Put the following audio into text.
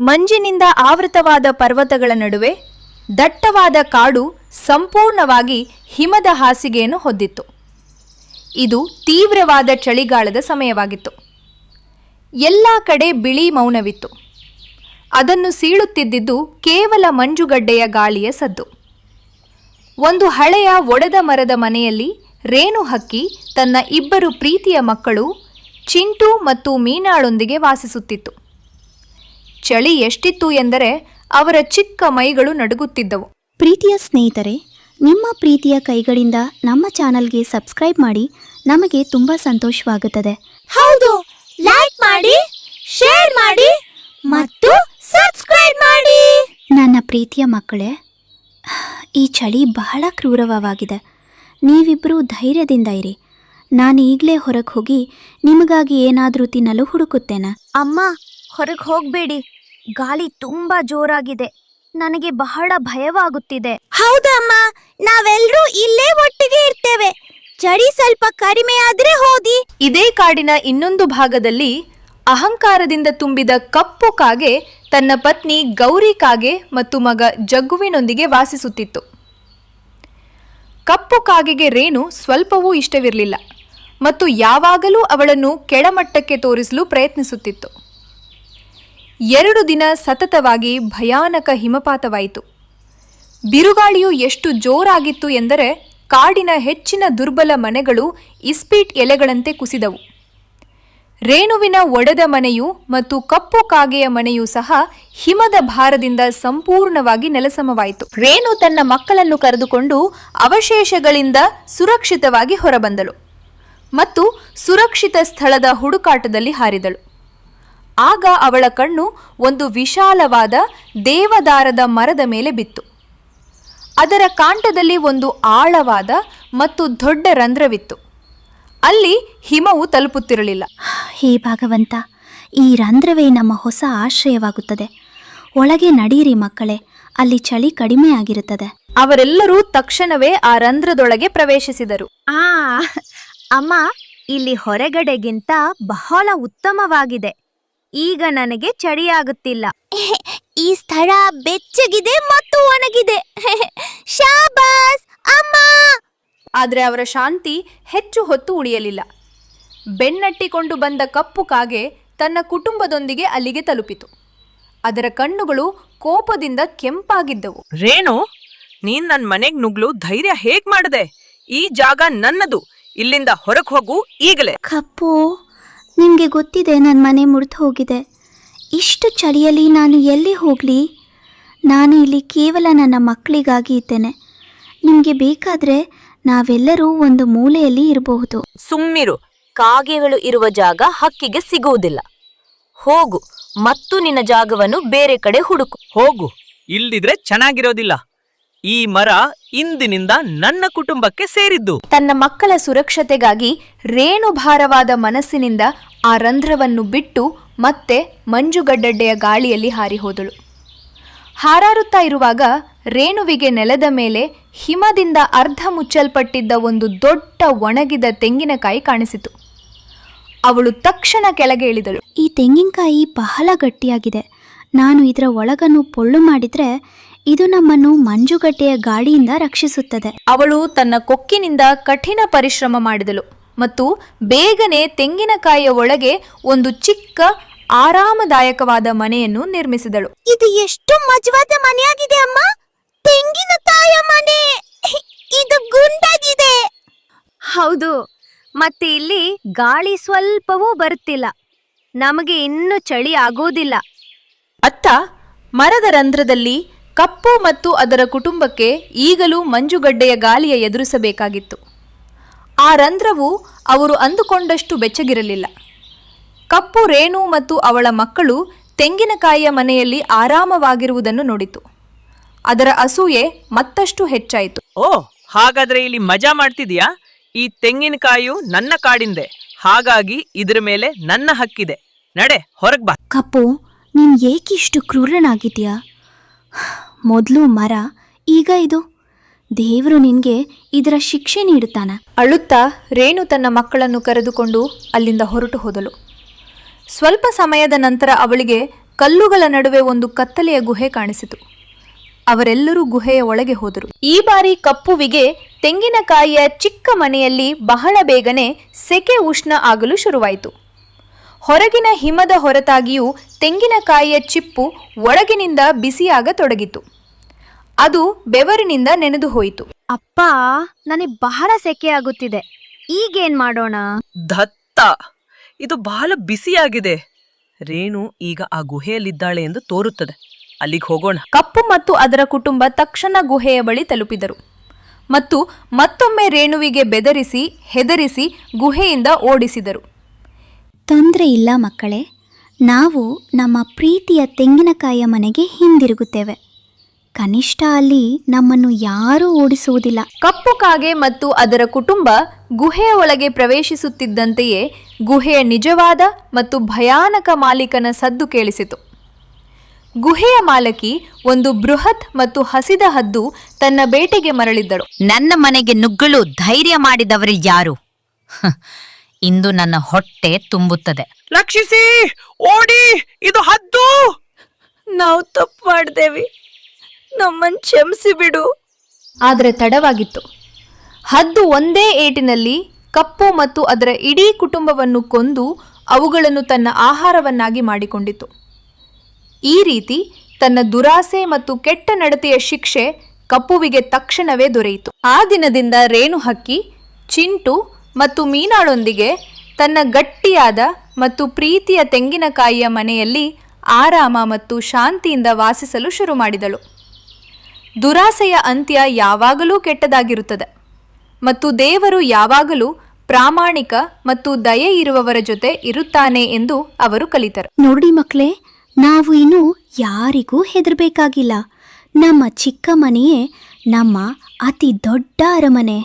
ಮಂಜಿನಿಂದ ಆವೃತವಾದ ಪರ್ವತಗಳ ನಡುವೆ ದಟ್ಟವಾದ ಕಾಡು ಸಂಪೂರ್ಣವಾಗಿ ಹಿಮದ ಹಾಸಿಗೆಯನ್ನು ಹೊದ್ದಿತ್ತು. ಇದು ತೀವ್ರವಾದ ಚಳಿಗಾಲದ ಸಮಯವಾಗಿತ್ತು. ಎಲ್ಲ ಕಡೆ ಬಿಳಿ ಮೌನವಿತ್ತು. ಅದನ್ನು ಸೀಳುತ್ತಿದ್ದುದು ಕೇವಲ ಮಂಜುಗಡ್ಡೆಯ ಗಾಳಿಯ ಸದ್ದು. ಒಂದು ಹಳೆಯ ಒಡೆದ ಮರದ ಮನೆಯಲ್ಲಿ ರೇಣು ಹಕ್ಕಿ ತನ್ನ 2 ಪ್ರೀತಿಯ ಮಕ್ಕಳು ಚಿಂಟು ಮತ್ತು ಮೀನಾಳೊಂದಿಗೆ ವಾಸಿಸುತ್ತಿತ್ತು. ಚಳಿ ಎಷ್ಟಿತ್ತು ಎಂದರೆ ಅವರ ಚಿಕ್ಕ ಮೈಗಳು ನಡುಗುತ್ತಿದ್ದವು. ಪ್ರೀತಿಯ ಸ್ನೇಹಿತರೆ, ನಿಮ್ಮ ಪ್ರೀತಿಯ ಕೈಗಳಿಂದ ನಮ್ಮ ಚಾನಲ್ಗೆ ಸಬ್ಸ್ಕ್ರೈಬ್ ಮಾಡಿ. ನಮಗೆ ತುಂಬ ಸಂತೋಷವಾಗುತ್ತದೆ. ಹೌದು, ಲೈಕ್ ಮಾಡಿ, ಶೇರ್ ಮಾಡಿ ಮತ್ತು ಸಬ್ಸ್ಕ್ರೈಬ್ ಮಾಡಿ. ನನ್ನ ಪ್ರೀತಿಯ ಮಕ್ಕಳೇ, ಈ ಚಳಿ ಬಹಳ ಕ್ರೂರವಾಗಿದೆ. ನೀವಿಬ್ಬರೂ ಧೈರ್ಯದಿಂದ ಇರಿ. ನಾನು ಈಗಲೇ ಹೊರಗೆ ಹೋಗಿ ನಿಮಗಾಗಿ ಏನಾದರೂ ತಿನ್ನಲು ಹುಡುಕುತ್ತೇನೆ. ಅಮ್ಮ, ಹೊರಗೆ ಹೋಗಬೇಡಿ. ಗಾಳಿ ತುಂಬಾ ಜೋರಾಗಿದೆ. ನನಗೆ ಬಹಳ ಭಯವಾಗುತ್ತಿದೆ. ಹೌದಮ್ಮ, ನಾವೆಲ್ಲರೂ ಇಲ್ಲೇ ಒಟ್ಟಿಗೆ ಇರ್ತೇವೆ. ಚಳಿ ಸ್ವಲ್ಪ ಕಡಿಮೆ ಆದ್ರೆ ಹೋದಿ. ಇದೇ ಕಾಡಿನ ಇನ್ನೊಂದು ಭಾಗದಲ್ಲಿ ಅಹಂಕಾರದಿಂದ ತುಂಬಿದ ಕಪ್ಪು ಕಾಗೆ ತನ್ನ ಪತ್ನಿ ಗೌರಿ ಕಾಗೆ ಮತ್ತು ಮಗ ಜಗ್ಗುವಿನೊಂದಿಗೆ ವಾಸಿಸುತ್ತಿತ್ತು. ಕಪ್ಪು ಕಾಗೆಗೆ ರೇಣು ಸ್ವಲ್ಪವೂ ಇಷ್ಟವಿರಲಿಲ್ಲ ಮತ್ತು ಯಾವಾಗಲೂ ಅವಳನ್ನು ಕೆಳಮಟ್ಟಕ್ಕೆ ತೋರಿಸಲು ಪ್ರಯತ್ನಿಸುತ್ತಿತ್ತು. 2 ದಿನ ಸತತವಾಗಿ ಭಯಾನಕ ಹಿಮಪಾತವಾಯಿತು. ಬಿರುಗಾಳಿಯು ಎಷ್ಟು ಜೋರಾಗಿತ್ತು ಎಂದರೆ ಕಾಡಿನ ಹೆಚ್ಚಿನ ದುರ್ಬಲ ಮನೆಗಳು ಇಸ್ಪೀಟ್ ಎಲೆಗಳಂತೆ ಕುಸಿದವು. ರೇಣುವಿನ ಒಡೆದ ಮನೆಯು ಮತ್ತು ಕಪ್ಪು ಕಾಗೆಯ ಮನೆಯೂ ಸಹ ಹಿಮದ ಭಾರದಿಂದ ಸಂಪೂರ್ಣವಾಗಿ ನೆಲಸಮವಾಯಿತು. ರೇಣು ತನ್ನ ಮಕ್ಕಳನ್ನು ಕರೆದುಕೊಂಡು ಅವಶೇಷಗಳಿಂದ ಸುರಕ್ಷಿತವಾಗಿ ಹೊರಬಂದಳು ಮತ್ತು ಸುರಕ್ಷಿತ ಸ್ಥಳದ ಹುಡುಕಾಟದಲ್ಲಿ ಹಾರಿದಳು. ಆಗ ಅವಳ ಕಣ್ಣು ಒಂದು ವಿಶಾಲವಾದ ದೇವದಾರದ ಮರದ ಮೇಲೆ ಬಿತ್ತು. ಅದರ ಕಾಂಡದಲ್ಲಿ ಒಂದು ಆಳವಾದ ಮತ್ತು ದೊಡ್ಡ ರಂಧ್ರವಿತ್ತು. ಅಲ್ಲಿ ಹಿಮವು ತಲುಪುತ್ತಿರಲಿಲ್ಲ. ಹೇ ಭಗವಂತ, ಈ ರಂಧ್ರವೇ ನಮ್ಮ ಹೊಸ ಆಶ್ರಯವಾಗುತ್ತದೆ. ಒಳಗೆ ನಡೀರಿ ಮಕ್ಕಳೇ, ಅಲ್ಲಿ ಚಳಿ ಕಡಿಮೆ ಆಗಿರುತ್ತದೆ. ಅವರೆಲ್ಲರೂ ತಕ್ಷಣವೇ ಆ ರಂಧ್ರದೊಳಗೆ ಪ್ರವೇಶಿಸಿದರು. ಅಮ್ಮ, ಇಲ್ಲಿ ಹೊರಗಡೆಗಿಂತ ಬಹಳ ಉತ್ತಮವಾಗಿದೆ. ಈಗ ನನಗೆ ಚಳಿಯಾಗುತ್ತಿಲ್ಲ. ಈ ಸ್ಥಳ ಬೆಚ್ಚಗಿದೆ ಮತ್ತು ಒಣಗಿದೆ. ಶಾಬಾಸ್ ಅಮ್ಮ. ಆದರೆ ಅವರ ಶಾಂತಿ ಹೆಚ್ಚು ಹೊತ್ತು ಉಳಿಯಲಿಲ್ಲ. ಬೆನ್ನಟ್ಟಿಕೊಂಡು ಬಂದ ಕಪ್ಪು ಕಾಗೆ ತನ್ನ ಕುಟುಂಬದೊಂದಿಗೆ ಅಲ್ಲಿಗೆ ತಲುಪಿತು. ಅದರ ಕಣ್ಣುಗಳು ಕೋಪದಿಂದ ಕೆಂಪಾಗಿದ್ದವು. ರೇಣು, ನೀನ್ ನನ್ ಮನೆಗ್ ನುಗ್ಲು ಧೈರ್ಯ ಹೇಗ್ ಮಾಡಿದೆ? ಈ ಜಾಗ ನನ್ನದು. ಇಲ್ಲಿಂದ ಹೊರಗೆ ಹೋಗು ಈಗಲೇ. ಕಪ್ಪು, ನಿಮಗೆ ಗೊತ್ತಿದೆ ನನ್ನ ಮನೆ ಮುರಿದು ಹೋಗಿದೆ. ಇಷ್ಟು ಚಳಿಯಲ್ಲಿ ನಾನು ಎಲ್ಲಿ ಹೋಗಲಿ? ನಾನು ಇಲ್ಲಿ ಕೇವಲ ನನ್ನ ಮಕ್ಕಳಿಗಾಗಿ ಇದ್ದೇನೆ. ನಿಮಗೆ ಬೇಕಾದರೆ ನಾವೆಲ್ಲರೂ ಒಂದು ಮೂಲೆಯಲ್ಲಿ ಇರಬಹುದು. ಸುಮ್ಮಿರು. ಕಾಗೆಗಳು ಇರುವ ಜಾಗ ಹಕ್ಕಿಗೆ ಸಿಗುವುದಿಲ್ಲ. ಹೋಗು ಮತ್ತು ನಿನ್ನ ಜಾಗವನ್ನು ಬೇರೆ ಕಡೆ ಹುಡುಕು. ಹೋಗು, ಇಲ್ದಿದ್ರೆ ಚೆನ್ನಾಗಿರೋದಿಲ್ಲ. ಈ ಮರ ಇಂದಿನಿಂದ ನನ್ನ ಕುಟುಂಬಕ್ಕೆ ಸೇರಿದ್ದು. ತನ್ನ ಮಕ್ಕಳ ಸುರಕ್ಷತೆಗಾಗಿ ರೇಣು ಭಾರವಾದ ಮನಸ್ಸಿನಿಂದ ಆ ರಂಧ್ರವನ್ನು ಬಿಟ್ಟು ಮತ್ತೆ ಮಂಜುಗಡ್ಡೆಯ ಗಾಳಿಯಲ್ಲಿ ಹಾರಿ ಹೋದಳು. ಹಾರಾರುತ್ತಾ ಇರುವಾಗ ರೇಣುವಿಗೆ ನೆಲದ ಮೇಲೆ ಹಿಮದಿಂದ ಅರ್ಧ ಮುಚ್ಚಲ್ಪಟ್ಟಿದ್ದ ಒಂದು ದೊಡ್ಡ ಒಣಗಿದ ತೆಂಗಿನಕಾಯಿ ಕಾಣಿಸಿತು. ಅವಳು ತಕ್ಷಣ ಕೆಳಗೆ ಇಳಿದಳು. ಈ ತೆಂಗಿನಕಾಯಿ ಬಹಳ ಗಟ್ಟಿಯಾಗಿದೆ. ನಾನು ಇದರ ಒಳಗನ್ನು ಪೊಳ್ಳು ಮಾಡಿದರೆ ಇದು ನಮ್ಮನ್ನು ಮಂಜುಗಡ್ಡೆಯ ಗಾಳಿಯಿಂದ ರಕ್ಷಿಸುತ್ತದೆ. ಅವಳು ತನ್ನ ಕೊಕ್ಕಿನಿಂದ ಕಠಿಣ ಪರಿಶ್ರಮ ಮಾಡಿದಳು ಮತ್ತು ಬೇಗನೆ ತೆಂಗಿನಕಾಯಿಯ ಒಳಗೆ ಒಂದು ಚಿಕ್ಕ ಆರಾಮದಾಯಕವಾದ ಮನೆಯನ್ನು ನಿರ್ಮಿಸಿದಳು. ಇದು ಎಷ್ಟು ಮಜವಾದ ಮನೆಯಾಗಿದೆ ಅಮ್ಮ. ತೆಂಗಿನಕಾಯಿಯ ಮನೆ. ಇದು ಗುಂಡಾಗಿದೆ. ಹೌದು, ಮತ್ತೆ ಇಲ್ಲಿ ಗಾಳಿ ಸ್ವಲ್ಪವೂ ಬರುತ್ತಿಲ್ಲ. ನಮಗೆ ಇನ್ನೂ ಚಳಿ ಆಗೋದಿಲ್ಲ. ಅತ್ತ ಮರದ ರಂಧ್ರದಲ್ಲಿ ಕಪ್ಪು ಮತ್ತು ಅದರ ಕುಟುಂಬಕ್ಕೆ ಈಗಲೂ ಮಂಜುಗಡ್ಡೆಯ ಗಾಳಿಯ ಎದುರಿಸಬೇಕಾಗಿತ್ತು. ಆ ರಂಧ್ರವು ಅವರು ಅಂದುಕೊಂಡಷ್ಟು ಬೆಚ್ಚಗಿರಲಿಲ್ಲ. ಕಪ್ಪು ರೇಣು ಮತ್ತು ಅವಳ ಮಕ್ಕಳು ತೆಂಗಿನಕಾಯಿಯ ಮನೆಯಲ್ಲಿ ಆರಾಮವಾಗಿರುವುದನ್ನು ನೋಡಿತು. ಅದರ ಅಸೂಯೆ ಮತ್ತಷ್ಟು ಹೆಚ್ಚಾಯಿತು. ಓ, ಹಾಗಾದ್ರೆ ಇಲ್ಲಿ ಮಜಾ ಮಾಡ್ತಿದ್ಯಾ? ಈ ತೆಂಗಿನಕಾಯಿಯು ನನ್ನ ಕಾಡಿಂದೆ, ಹಾಗಾಗಿ ಇದ್ರ ಮೇಲೆ ನನ್ನ ಹಕ್ಕಿದೆ. ನಡೆ, ಹೊರಗ್ ಬಾ. ಕಪ್ಪು, ನೀನು ಏಕಿಷ್ಟು ಕ್ರೂರನಾಗಿದ್ಯಾ? ಮೊದಲು ಮರ, ಈಗ ಇದು. ದೇವರು ನಿನಗೆ ಇದರ ಶಿಕ್ಷೆ ನೀಡುತ್ತಾನ. ಅಳುತ್ತಾ ರೇಣು ತನ್ನ ಮಕ್ಕಳನ್ನು ಕರೆದುಕೊಂಡು ಅಲ್ಲಿಂದ ಹೊರಟು ಹೋದಳು. ಸ್ವಲ್ಪ ಸಮಯದ ನಂತರ ಅವಳಿಗೆ ಕಲ್ಲುಗಳ ನಡುವೆ ಒಂದು ಕತ್ತಲೆಯ ಗುಹೆ ಕಾಣಿಸಿತು. ಅವರೆಲ್ಲರೂ ಗುಹೆಯ ಒಳಗೆ ಹೋದರು. ಈ ಬಾರಿ ಕಪ್ಪುವಿಗೆ ತೆಂಗಿನಕಾಯಿಯ ಚಿಕ್ಕ ಮನೆಯಲ್ಲಿ ಬಹಳ ಬೇಗನೆ ಸೆಕೆ ಉಷ್ಣ ಆಗಲು ಶುರುವಾಯಿತು. ಹೊರಗಿನ ಹಿಮದ ಹೊರತಾಗಿಯೂ ತೆಂಗಿನಕಾಯಿಯ ಚಿಪ್ಪು ಒಳಗಿನಿಂದ ಬಿಸಿಯಾಗತೊಡಗಿತು. ಅದು ಬೆವರಿನಿಂದ ನೆನೆದು ಹೋಯಿತು. ಅಪ್ಪ, ನನಗೆ ಬಹಳ ಸೆಕೆ ಆಗುತ್ತಿದೆ. ಈಗೇನ್ ಮಾಡೋಣ? ದತ್ತ, ಇದು ಬಹಳ ಬಿಸಿಯಾಗಿದೆ. ರೇಣು ಈಗ ಆ ಗುಹೆಯಲ್ಲಿದ್ದಾಳೆ ಎಂದು ತೋರುತ್ತದೆ. ಅಲ್ಲಿಗೆ ಹೋಗೋಣ. ಕಪ್ಪು ಮತ್ತು ಅದರ ಕುಟುಂಬ ತಕ್ಷಣ ಗುಹೆಯ ಬಳಿ ತಲುಪಿದರು ಮತ್ತು ಮತ್ತೊಮ್ಮೆ ರೇಣುವಿಗೆ ಬೆದರಿಸಿ ಹೆದರಿಸಿ ಗುಹೆಯಿಂದ ಓಡಿಸಿದರು. ತೊಂದರೆ ಇಲ್ಲ ಮಕ್ಕಳೇ, ನಾವು ನಮ್ಮ ಪ್ರೀತಿಯ ತೆಂಗಿನಕಾಯಿಯ ಮನೆಗೆ ಹಿಂದಿರುಗುತ್ತೇವೆ. ಕನಿಷ್ಠ ಅಲ್ಲಿ ನಮ್ಮನ್ನು ಯಾರೂ ಓಡಿಸುವುದಿಲ್ಲ. ಕಪ್ಪು ಕಾಗೆ ಮತ್ತು ಅದರ ಕುಟುಂಬ ಗುಹೆಯ ಒಳಗೆ ಪ್ರವೇಶಿಸುತ್ತಿದ್ದಂತೆಯೇ ಗುಹೆಯ ನಿಜವಾದ ಮತ್ತು ಭಯಾನಕ ಮಾಲೀಕನ ಸದ್ದು ಕೇಳಿಸಿತು. ಗುಹೆಯ ಮಾಲಕಿ ಒಂದು ಬೃಹತ್ ಮತ್ತು ಹಸಿದ ಹದ್ದು ತನ್ನ ಬೇಟೆಗೆ ಮರಳಿದ್ದಳು. ನನ್ನ ಮನೆಗೆ ನುಗ್ಗಲು ಧೈರ್ಯ ಮಾಡಿದವರು ಯಾರು? ಇಂದು ನನ್ನ ಹೊಟ್ಟೆ ತುಂಬುತ್ತದೆ. ರಕ್ಷಿಸಿ, ಓಡಿ, ಇದು ಹದ್ದು. ನಾವು ತಪ್ಪು ಮಾಡ್ದೇವಿ, ನಮ್ಮನ್ ಕ್ಷಮಿಸಿ ಬಿಡು. ಆದರೆ ತಡವಾಗಿತ್ತು. ಹದ್ದು ಒಂದೇ ಏಟಿನಲ್ಲಿ ಕಪ್ಪು ಮತ್ತು ಅದರ ಇಡೀ ಕುಟುಂಬವನ್ನು ಕೊಂದು ಅವುಗಳನ್ನು ತನ್ನ ಆಹಾರವನ್ನಾಗಿ ಮಾಡಿಕೊಂಡಿತು. ಈ ರೀತಿ ತನ್ನ ದುರಾಸೆ ಮತ್ತು ಕೆಟ್ಟ ನಡತೆಯ ಶಿಕ್ಷೆ ಕಪ್ಪುವಿಗೆ ತಕ್ಷಣವೇ ದೊರೆಯಿತು. ಆ ದಿನದಿಂದ ರೇಣು ಹಕ್ಕಿ ಚಿಂಟು ಮತ್ತು ಮೀನಾಳೊಂದಿಗೆ ತನ್ನ ಗಟ್ಟಿಯಾದ ಮತ್ತು ಪ್ರೀತಿಯ ತೆಂಗಿನಕಾಯಿಯ ಮನೆಯಲ್ಲಿ ಆರಾಮ ಮತ್ತು ಶಾಂತಿಯಿಂದ ವಾಸಿಸಲು ಶುರು ಮಾಡಿದಳು. ದುರಾಸೆಯ ಅಂತ್ಯ ಯಾವಾಗಲೂ ಕೆಟ್ಟದಾಗಿರುತ್ತದೆ ಮತ್ತು ದೇವರು ಯಾವಾಗಲೂ ಪ್ರಾಮಾಣಿಕ ಮತ್ತು ದಯೆ ಇರುವವರ ಜೊತೆ ಇರುತ್ತಾನೆ ಎಂದು ಅವರು ಕಲಿತರು. ನೋಡಿ ಮಕ್ಕಳೇ, ನಾವು ಇನ್ನು ಯಾರಿಗೂ ಹೆದರಬೇಕಾಗಿಲ್ಲ. ನಮ್ಮ ಚಿಕ್ಕ ಮನೆಯೇ ನಮ್ಮ ಅತಿ ದೊಡ್ಡ ಅರಮನೆ.